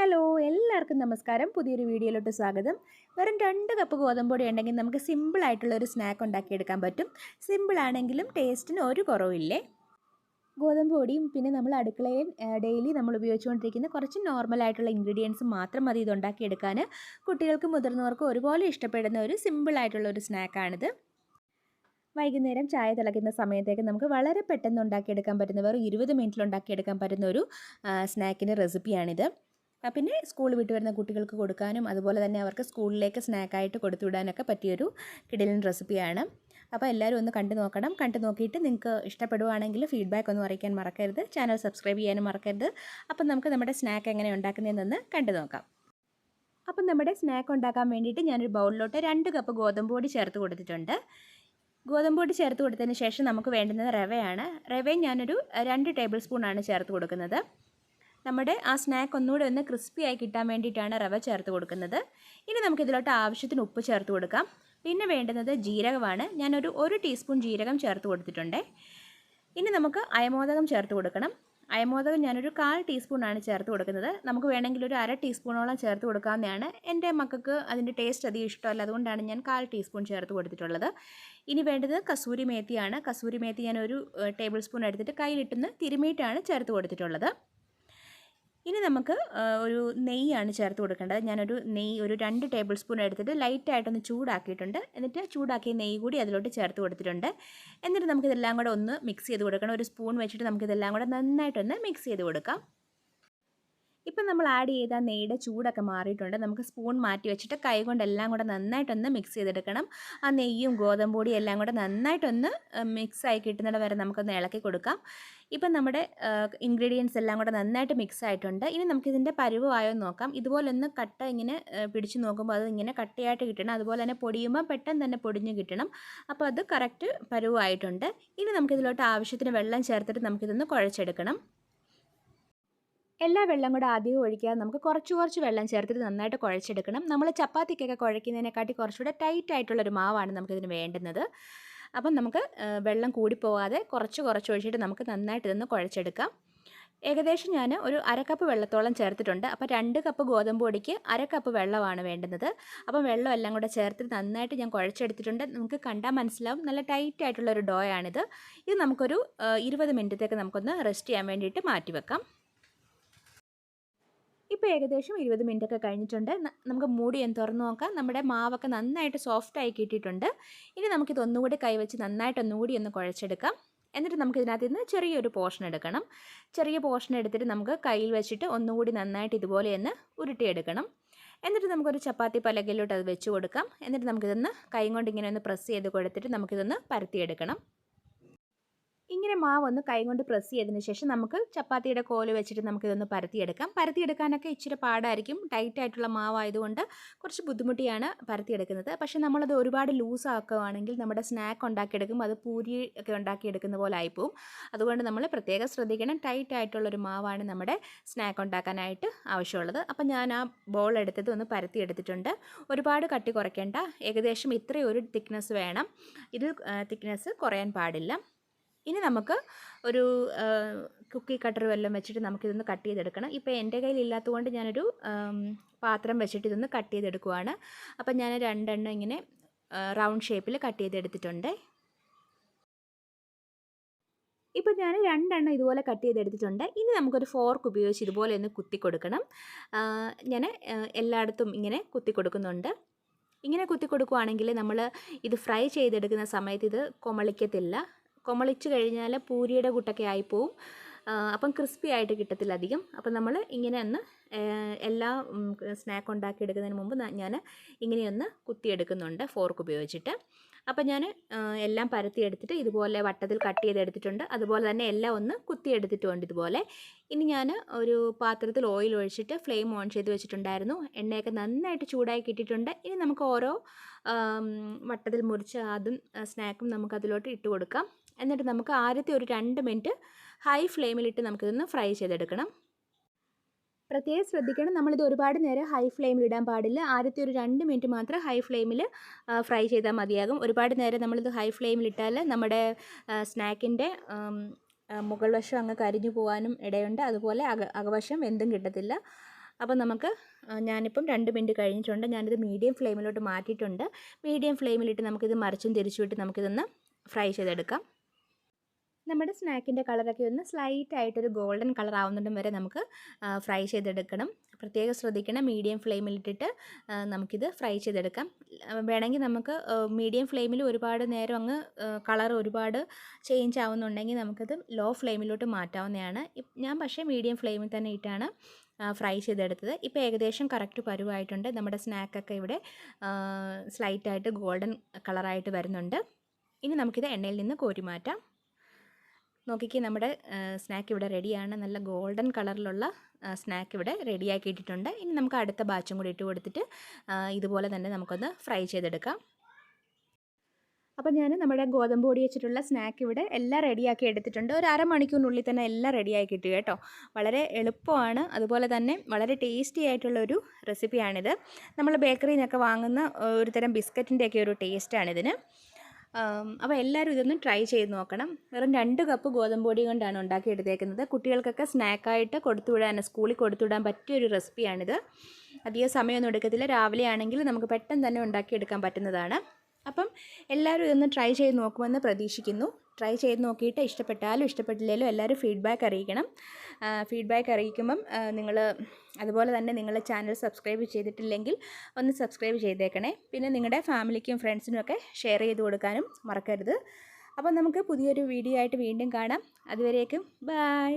Hello എല്ലാവർക്കും നമസ്കാരം. പുതിയൊരു വീഡിയോയിലോട്ട് സ്വാഗതം. വെറും 2 കപ്പ് ഗോതമ്പൊടി ഉണ്ടെങ്കിൽ നമുക്ക് സിമ്പിളായിട്ടുള്ളൊരു സ്നാക്ക് ഉണ്ടാക്കിയെടുക്കാൻ പറ്റും. സിമ്പിളാണെങ്കിലും ടേസ്റ്റിന് ഒരു കുറവില്ലേ. ഗോതമ്പ് പൊടിയും പിന്നെ നമ്മൾ അടുക്കളയിൽ ഡെയിലി നമ്മൾ ഉപയോഗിച്ചുകൊണ്ടിരിക്കുന്ന കുറച്ച് നോർമലായിട്ടുള്ള ഇൻഗ്രീഡിയൻസ് മാത്രം മതി ഇതുണ്ടാക്കിയെടുക്കാൻ. കുട്ടികൾക്കും മുതിർന്നവർക്കും ഒരുപോലെ ഇഷ്ടപ്പെടുന്ന ഒരു സിമ്പിളായിട്ടുള്ളൊരു സ്നാക്കാണിത്. വൈകുന്നേരം ചായ തിളയ്ക്കുന്ന സമയത്തേക്ക് നമുക്ക് വളരെ പെട്ടെന്ന് ഉണ്ടാക്കിയെടുക്കാൻ പറ്റുന്ന വെറും 20 മിനിറ്റിൽ ഉണ്ടാക്കിയെടുക്കാൻ പറ്റുന്ന ഒരു സ്നാക്കിൻ്റെ റെസിപ്പിയാണിത്. പിന്നെ സ്കൂൾ വിട്ട് വരുന്ന കുട്ടികൾക്ക് കൊടുക്കാനും അതുപോലെ തന്നെ അവർക്ക് സ്കൂളിലേക്ക് സ്നാക്കായിട്ട് കൊടുത്തു വിടാനൊക്കെ പറ്റിയൊരു കിടിലൻ റെസിപ്പിയാണ്. അപ്പോൾ എല്ലാവരും ഒന്ന് കണ്ടു നോക്കണം. കണ്ടു നോക്കിയിട്ട് നിങ്ങൾക്ക് ഇഷ്ടപ്പെടുവാണെങ്കിൽ ഫീഡ്ബാക്ക് ഒന്നും അറിയിക്കാൻ മറക്കരുത്. ചാനൽ സബ്സ്ക്രൈബ് ചെയ്യാനും മറക്കരുത്. അപ്പം നമുക്ക് നമ്മുടെ സ്നാക്ക് എങ്ങനെ ഉണ്ടാക്കുന്നതെന്ന് കണ്ടു നോക്കാം. അപ്പം നമ്മുടെ സ്നാക്ക് ഉണ്ടാക്കാൻ വേണ്ടിയിട്ട് ഞാനൊരു ബൗളിലോട്ട് 2 കപ്പ് ഗോതമ്പ് പൊടി ചേർത്ത് കൊടുത്തിട്ടുണ്ട്. ഗോതമ്പ് പൊടി ചേർത്ത് കൊടുത്തതിന് ശേഷം നമുക്ക് വേണ്ടുന്നത് റവയാണ്. റവയും ഞാനൊരു 2 ടേബിൾ സ്പൂണാണ് ചേർത്ത് കൊടുക്കുന്നത്. നമ്മുടെ ആ സ്നാക്ക് ഒന്നുകൂടെ ഒന്ന് ക്രിസ്പി ആയി കിട്ടാൻ വേണ്ടിയിട്ടാണ് റവ ചേർത്ത് കൊടുക്കുന്നത്. ഇനി നമുക്കിതിലോട്ട് ആവശ്യത്തിന് ഉപ്പ് ചേർത്ത് കൊടുക്കാം. പിന്നെ വേണ്ടുന്നത് ജീരകമാണ്. ഞാനൊരു 1 ടീസ്പൂൺ ജീരകം ചേർത്ത് കൊടുത്തിട്ടുണ്ട്. ഇനി നമുക്ക് അയമോദകം ചേർത്ത് കൊടുക്കണം. അയമോദകം ഞാനൊരു 1/4 ടീസ്പൂണാണ് ചേർത്ത് കൊടുക്കുന്നത്. നമുക്ക് വേണമെങ്കിൽ ഒരു 1/2 ടീസ്പൂണോളം ചേർത്ത് കൊടുക്കാവുന്നതാണ്. എൻ്റെ മക്കൾക്ക് അതിൻ്റെ ടേസ്റ്റ് അധികം ഇഷ്ടമല്ല, അതുകൊണ്ടാണ് ഞാൻ 1/4 ടീസ്പൂൺ ചേർത്ത് കൊടുത്തിട്ടുള്ളത്. ഇനി വേണ്ടത് കസൂരി മേത്തിയാണ്. കസൂരി മേത്തി ഞാനൊരു ടേബിൾ സ്പൂൺ എടുത്തിട്ട് കയ്യിലിട്ടൊന്ന് തിരുമിയിട്ടാണ് ചേർത്ത് കൊടുത്തിട്ടുള്ളത്. ഇനി നമുക്ക് ഒരു നെയ്യാണ് ചേർത്ത് കൊടുക്കേണ്ടത്. ഞാനൊരു നെയ്യ് ഒരു 2 ടേബിൾ സ്പൂൺ എടുത്തിട്ട് ലൈറ്റായിട്ടൊന്ന് ചൂടാക്കിയിട്ടുണ്ട്. എന്നിട്ട് ചൂടാക്കിയ നെയ്യ് കൂടി അതിലോട്ട് ചേർത്ത് കൊടുത്തിട്ടുണ്ട്. എന്നിട്ട് നമുക്കിതെല്ലാം കൂടെ ഒന്ന് മിക്സ് ചെയ്ത് കൊടുക്കണം. ഒരു സ്പൂൺ വെച്ചിട്ട് നമുക്കിതെല്ലാം കൂടെ നന്നായിട്ടൊന്ന് മിക്സ് ചെയ്ത് കൊടുക്കാം. ഇപ്പം നമ്മൾ ആഡ് ചെയ്ത നെയ്യുടെ ചൂടൊക്കെ മാറിയിട്ടുണ്ട്. നമുക്ക് സ്പൂൺ മാറ്റി വെച്ചിട്ട് കൈ കൊണ്ടെല്ലാം കൂടെ നന്നായിട്ടൊന്ന് മിക്സ് ചെയ്തെടുക്കണം. ആ നെയ്യും ഗോതമ്പ് പൊടിയും എല്ലാം കൂടെ നന്നായിട്ടൊന്ന് മിക്സായി കിട്ടുന്നിടം വരെ നമുക്കൊന്ന് ഇളക്കി കൊടുക്കാം. ഇപ്പം നമ്മുടെ ഇൻഗ്രീഡിയൻസ് എല്ലാം കൂടെ നന്നായിട്ട് മിക്സ് ആയിട്ടുണ്ട്. ഇനി നമുക്കിതിൻ്റെ പരുവമായോ നോക്കാം. ഇതുപോലെ ഒന്ന് കട്ട ഇങ്ങനെ പിടിച്ച് നോക്കുമ്പോൾ അത് ഇങ്ങനെ കട്ടയായിട്ട് കിട്ടണം. അതുപോലെ തന്നെ പൊടിയുമ്പോൾ പെട്ടെന്ന് തന്നെ പൊടിഞ്ഞ് കിട്ടണം. അപ്പോൾ അത് കറക്റ്റ് പരുവമായിട്ടുണ്ട്. ഇനി നമുക്കിതിലോട്ട് ആവശ്യത്തിന് വെള്ളം ചേർത്തിട്ട് നമുക്കിതൊന്ന് കുഴച്ചെടുക്കണം. എല്ലാ വെള്ളം കൂടെ ആദ്യം ഒഴിക്കാതെ നമുക്ക് കുറച്ച് വെള്ളം ചേർത്തിട്ട് നന്നായിട്ട് കുഴച്ചെടുക്കണം. നമ്മൾ ചപ്പാത്തിക്കൊക്കെ കുഴയ്ക്കുന്നതിനെക്കാട്ടി കുറച്ചുകൂടെ ടൈറ്റ് ആയിട്ടുള്ളൊരു മാവാണ് നമുക്കിതിന് വേണ്ടുന്നത്. അപ്പം നമുക്ക് വെള്ളം കൂടിപ്പോകാതെ കുറച്ച് ഒഴിച്ചിട്ട് നമുക്ക് നന്നായിട്ട് ഇതൊന്ന് കുഴച്ചെടുക്കാം. ഏകദേശം ഞാൻ ഒരു 1/2 കപ്പ് വെള്ളത്തോളം ചേർത്തിട്ടുണ്ട്. അപ്പോൾ 2 കപ്പ് ഗോതമ്പ് പൊടിക്ക് 1/2 കപ്പ് വെള്ളമാണ് വേണ്ടുന്നത്. അപ്പം വെള്ളം എല്ലാം കൂടെ ചേർത്തിട്ട് നന്നായിട്ട് ഞാൻ കുഴച്ചെടുത്തിട്ടുണ്ട്. നമുക്ക് കണ്ടാൽ മനസ്സിലാവും നല്ല ടൈറ്റ് ആയിട്ടുള്ളൊരു ഡോ ആണിത്. ഇത് നമുക്കൊരു 20 മിനിറ്റത്തേക്ക് നമുക്കൊന്ന് റെസ്റ്റ് ചെയ്യാൻ വേണ്ടിയിട്ട് മാറ്റി വെക്കാം. ഇപ്പോൾ ഏകദേശം 20 മിനിറ്റൊക്കെ കഴിഞ്ഞിട്ടുണ്ട്. നമുക്ക് മൂടി ഒന്ന് തുറന്ന് നോക്കാം. നമ്മുടെ മാവൊക്കെ നന്നായിട്ട് സോഫ്റ്റായി കിട്ടിയിട്ടുണ്ട്. ഇനി നമുക്കിത് ഒന്നുകൂടി കൈവച്ച് നന്നായിട്ട് ഒന്നുകൂടി ഒന്ന് കുഴച്ചെടുക്കാം. എന്നിട്ട് നമുക്കിതിനകത്ത് നിന്ന് ചെറിയൊരു പോർഷൻ എടുക്കണം. ചെറിയ പോർഷൻ എടുത്തിട്ട് നമുക്ക് കയ്യിൽ വെച്ചിട്ട് ഒന്നുകൂടി നന്നായിട്ട് ഇതുപോലെ ഒന്ന് ഉരുട്ടിയെടുക്കണം. എന്നിട്ട് നമുക്കൊരു ചപ്പാത്തി പലകയിലോട്ട് അത് വെച്ച് കൊടുക്കാം. എന്നിട്ട് നമുക്കിതൊന്ന് കൈ കൊണ്ട് ഇങ്ങനെ ഒന്ന് പ്രസ് ചെയ്ത് കൊടുത്തിട്ട് നമുക്കിതൊന്ന് പരത്തിയെടുക്കണം. ഇങ്ങനെ മാവ് ഒന്ന് കൈകൊണ്ട് പ്രസ് ചെയ്തതിന് ശേഷം നമുക്ക് ചപ്പാത്തിയുടെ കോല് വെച്ചിട്ട് നമുക്കിതൊന്ന് പരത്തിയെടുക്കാം. പരത്തിയെടുക്കാനൊക്കെ ഇച്ചിരി പാടായിരിക്കും. ടൈറ്റ് ആയിട്ടുള്ള മാവായതുകൊണ്ട് കുറച്ച് ബുദ്ധിമുട്ടിയാണ് പരത്തിയെടുക്കുന്നത്. പക്ഷേ നമ്മളത് ഒരുപാട് ലൂസ് ആക്കുകയാണെങ്കിൽ നമ്മുടെ സ്നാക്ക് ഉണ്ടാക്കിയെടുക്കുമ്പോൾ അത് പൂരി ഒക്കെ ഉണ്ടാക്കിയെടുക്കുന്ന പോലെ ആയിപ്പോവും. അതുകൊണ്ട് നമ്മൾ പ്രത്യേകം ശ്രദ്ധിക്കണം. ടൈറ്റ് ആയിട്ടുള്ളൊരു മാവാണ് നമ്മുടെ സ്നാക്ക് ഉണ്ടാക്കാനായിട്ട് ആവശ്യമുള്ളത്. അപ്പം ഞാൻ ആ ബോൾ എടുത്തത് ഒന്ന് പരത്തിയെടുത്തിട്ടുണ്ട്. ഒരുപാട് കട്ടി കുറയ്ക്കേണ്ട. ഏകദേശം ഇത്രയും ഒരു തിക്നെസ് വേണം. ഇത് തിക്നെസ് കുറയാൻ പാടില്ല. ഇനി നമുക്ക് ഒരു കുക്കി കട്ടർ വല്ലതും വെച്ചിട്ട് നമുക്കിതൊന്ന് കട്ട് ചെയ്തെടുക്കണം. ഇപ്പോൾ എൻ്റെ കയ്യിൽ ഇല്ലാത്തതുകൊണ്ട് ഞാനൊരു പാത്രം വെച്ചിട്ട് ഇതൊന്ന് കട്ട് ചെയ്തെടുക്കുവാണ്. അപ്പം ഞാൻ 2 എണ്ണം ഇങ്ങനെ റൗണ്ട് ഷേപ്പിൽ കട്ട് ചെയ്തെടുത്തിട്ടുണ്ട്. ഇപ്പോൾ ഞാൻ 2 എണ്ണം ഇതുപോലെ കട്ട് ചെയ്തെടുത്തിട്ടുണ്ട്. ഇനി നമുക്കൊരു ഫോർക്ക് ഉപയോഗിച്ച് ഇതുപോലെ ഒന്ന് കുത്തി കൊടുക്കണം. ഞാൻ എല്ലായിടത്തും ഇങ്ങനെ കുത്തി കൊടുക്കുന്നുണ്ട്. ഇങ്ങനെ കുത്തി കൊടുക്കുകയാണെങ്കിൽ നമ്മൾ ഇത് ഫ്രൈ ചെയ്തെടുക്കുന്ന സമയത്ത് ഇത് കൊമളിക്കത്തില്ല. കൊമളിച്ച് കഴിഞ്ഞാൽ പൂരിയുടെ കൂട്ടൊക്കെ ആയിപ്പോവും. അപ്പം ക്രിസ്പി ആയിട്ട് കിട്ടത്തില്ല അധികം. അപ്പം നമ്മൾ ഇങ്ങനെ ഒന്ന് എല്ലാ സ്നാക്ക് ഉണ്ടാക്കിയെടുക്കുന്നതിന് മുമ്പ് ഞാൻ ഇങ്ങനെയൊന്ന് കുത്തിയെടുക്കുന്നുണ്ട് ഫോർക്ക് ഉപയോഗിച്ചിട്ട്. അപ്പം ഞാൻ എല്ലാം പരത്തിയെടുത്തിട്ട് ഇതുപോലെ വട്ടത്തിൽ കട്ട് ചെയ്തെടുത്തിട്ടുണ്ട്. അതുപോലെ തന്നെ എല്ലാം ഒന്ന് കുത്തിയെടുത്തിട്ടുണ്ട് ഇതുപോലെ. ഇനി ഞാൻ ഒരു പാത്രത്തിൽ ഓയിൽ ഒഴിച്ചിട്ട് ഫ്ലെയിം ഓൺ ചെയ്ത് വെച്ചിട്ടുണ്ടായിരുന്നു. എണ്ണയൊക്കെ നന്നായിട്ട് ചൂടായി കിട്ടിയിട്ടുണ്ട്. ഇനി നമുക്ക് ഓരോ വട്ടത്തിൽ മുറിച്ച അതും സ്നാക്കും നമുക്കതിലോട്ട് ഇട്ട് കൊടുക്കാം. എന്നിട്ട് നമുക്ക് ആദ്യത്തെ ഒരു 2 മിനിറ്റ് ഹൈ ഫ്ലെയിമിലിട്ട് നമുക്കിതൊന്ന് ഫ്രൈ ചെയ്തെടുക്കണം. പ്രത്യേകം ശ്രദ്ധിക്കണം, നമ്മളിത് ഒരുപാട് നേരം ഹൈ ഫ്ലെയിമിൽ ഇടാൻ പാടില്ല. ആദ്യത്തെ ഒരു 2 മിനിറ്റ് മാത്രം ഹൈ ഫ്ലെയിമിൽ ഫ്രൈ ചെയ്താൽ മതിയാകും. ഒരുപാട് നേരം നമ്മളിത് ഹൈ ഫ്ലെയിമിലിട്ടാൽ നമ്മുടെ സ്നാക്കിൻ്റെ മുകൾ വശം അങ്ങ് കരിഞ്ഞു പോകാനും ഇടയുണ്ട്. അതുപോലെ അകവശം വെന്തും കിട്ടത്തില്ല. അപ്പോൾ നമുക്ക് ഞാനിപ്പം 2 മിനിറ്റ് കഴിഞ്ഞിട്ടുണ്ട്. ഞാനിത് മീഡിയം ഫ്ലെയിമിലോട്ട് മാറ്റിയിട്ടുണ്ട്. മീഡിയം ഫ്ലെയിമിലിട്ട് നമുക്കിത് മറിച്ചും തിരിച്ചുവിട്ട് നമുക്കിതൊന്ന് ഫ്രൈ ചെയ്തെടുക്കാം. നമ്മുടെ സ്നാക്കിൻ്റെ കളറൊക്കെ ഒന്ന് സ്ലൈറ്റായിട്ടൊരു ഗോൾഡൻ കളർ ആവുന്നിടം വരെ നമുക്ക് ഫ്രൈ ചെയ്തെടുക്കണം. പ്രത്യേകം ശ്രദ്ധിക്കണം, മീഡിയം ഫ്ലെയിമിലിട്ടിട്ട് നമുക്കിത് ഫ്രൈ ചെയ്തെടുക്കാം. വേണമെങ്കിൽ നമുക്ക് മീഡിയം ഫ്ലെയിമിൽ ഒരുപാട് നേരം അങ്ങ് കളർ ഒരുപാട് ചേഞ്ച് ആവുന്നുണ്ടെങ്കിൽ നമുക്കത് ലോ ഫ്ലെയിമിലോട്ട് മാറ്റാവുന്നതാണ്. ഞാൻ പക്ഷേ മീഡിയം ഫ്ലെയിമിൽ തന്നെ ഇട്ടാണ് ഫ്രൈ ചെയ്തെടുത്തത്. ഇപ്പോൾ ഏകദേശം കറക്റ്റ് പരുവായിട്ടുണ്ട്. നമ്മുടെ സ്നാക്കൊക്കെ ഇവിടെ സ്ലൈറ്റായിട്ട് ഗോൾഡൻ കളറായിട്ട് വരുന്നുണ്ട്. ഇനി നമുക്കിത് എണ്ണയിൽ നിന്ന് കോരി മാറ്റാം. നോക്കിക്കേ, നമ്മുടെ സ്നാക്ക് ഇവിടെ റെഡിയാണ്. നല്ല ഗോൾഡൻ കളറിലുള്ള സ്നാക്ക് ഇവിടെ റെഡിയാക്കിയിട്ടുണ്ട്. ഇനി നമുക്ക് അടുത്ത ബാച്ചും കൂടി ഇട്ട് കൊടുത്തിട്ട് ഇതുപോലെ തന്നെ നമുക്കൊന്ന് ഫ്രൈ ചെയ്തെടുക്കാം. അപ്പോൾ ഞാൻ നമ്മുടെ ഗോതമ്പ് പൊടി വെച്ചിട്ടുള്ള സ്നാക്ക് ഇവിടെ എല്ലാം റെഡിയാക്കി എടുത്തിട്ടുണ്ട്. ഒരു അരമണിക്കൂറിനുള്ളിൽ തന്നെ എല്ലാം റെഡിയാക്കി കിട്ടും കേട്ടോ. വളരെ എളുപ്പമാണ്, അതുപോലെ തന്നെ വളരെ ടേസ്റ്റി ആയിട്ടുള്ളൊരു റെസിപ്പിയാണിത്. നമ്മൾ ബേക്കറിയിൽ നിന്നൊക്കെ വാങ്ങുന്ന ഒരു തരം ബിസ്ക്കറ്റിൻ്റെയൊക്കെ ഒരു ടേസ്റ്റാണിതിന്. അപ്പോൾ എല്ലാവരും ഇതൊന്ന് ട്രൈ ചെയ്ത് നോക്കണം. വെറും 2 കപ്പ് ഗോതമ്പ് പൊടി കൊണ്ടാണ് ഉണ്ടാക്കിയെടുത്തേക്കുന്നത്. കുട്ടികൾക്കൊക്കെ സ്നാക്കായിട്ട് കൊടുത്തുവിടാൻ, സ്കൂളിൽ കൊടുത്തുവിടാൻ പറ്റിയൊരു റെസിപ്പിയാണിത്. അധികം സമയമൊന്നും എടുക്കത്തില്ല. രാവിലെ ആണെങ്കിൽ നമുക്ക് പെട്ടെന്ന് തന്നെ ഉണ്ടാക്കിയെടുക്കാൻ പറ്റുന്നതാണ്. അപ്പം എല്ലാവരും ഇതൊന്ന് ട്രൈ ചെയ്ത് നോക്കുമെന്ന് പ്രതീക്ഷിക്കുന്നു. ട്രൈ ചെയ്ത് നോക്കിയിട്ട് ഇഷ്ടപ്പെട്ടാലും ഇഷ്ടപ്പെട്ടില്ലെങ്കിലും എല്ലാവരും ഫീഡ്ബാക്ക് അറിയിക്കണം. ഫീഡ്ബാക്ക് അറിയിക്കുമ്പം നിങ്ങൾ അതുപോലെ തന്നെ നിങ്ങളുടെ ചാനൽ സബ്സ്ക്രൈബ് ചെയ്തിട്ടില്ലെങ്കിൽ ഒന്ന് സബ്സ്ക്രൈബ് ചെയ്തേക്കണേ. പിന്നെ നിങ്ങളുടെ ഫാമിലിക്കും ഫ്രണ്ട്സിനും ഒക്കെ ഷെയർ ചെയ്ത് കൊടുക്കാനും മറക്കരുത്. അപ്പോൾ നമുക്ക് പുതിയൊരു വീഡിയോ ആയിട്ട് വീണ്ടും കാണാം. അതുവരേക്കും ബൈ.